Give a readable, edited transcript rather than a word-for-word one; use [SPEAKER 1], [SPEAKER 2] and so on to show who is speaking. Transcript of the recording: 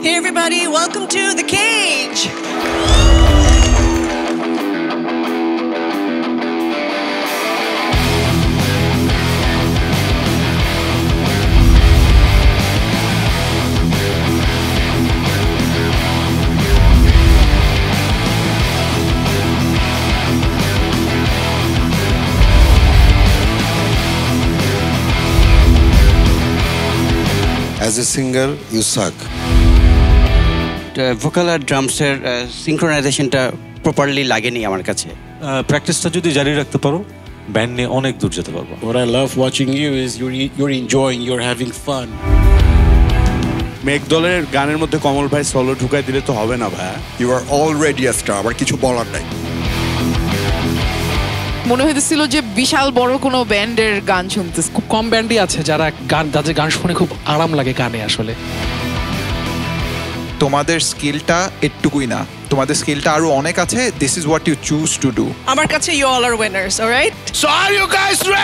[SPEAKER 1] Hey everybody, welcome to The Cage.
[SPEAKER 2] As a singer, you suck.
[SPEAKER 3] Vocal আর ড্রামসের সিনক্রোনাইজেশনটা properly লাগেনি আমার কাছে।
[SPEAKER 4] প্র্যাকটিসটা যদি জারি রাখতে পারো ব্যান্ড নিয়ে অনেক দূর যেতে পারবো।
[SPEAKER 5] What I love watching you is you're enjoying, you're having fun.
[SPEAKER 6] মেঘদলের গানের মধ্যে কমল ভাই সলো ঢুকাই দিলে তো হবে না ভাই।
[SPEAKER 2] You are already a star. আমার কিছু বলার নাই।
[SPEAKER 7] মনে হইতেছিল যে বিশাল বড় কোনো ব্যান্ডের গান শুনতেছি।
[SPEAKER 8] খুব কম ব্যান্ডই আছে যাদের গান শুনে খুব আরাম লাগে কানে আসলে।
[SPEAKER 9] তোমাদের স্কিলটা এটুকুই না, তোমাদের স্কিলটা আরো অনেক আছে। This is what you choose to do.
[SPEAKER 1] আমার কাছে you all are winners, all right?
[SPEAKER 6] So are you guys ready?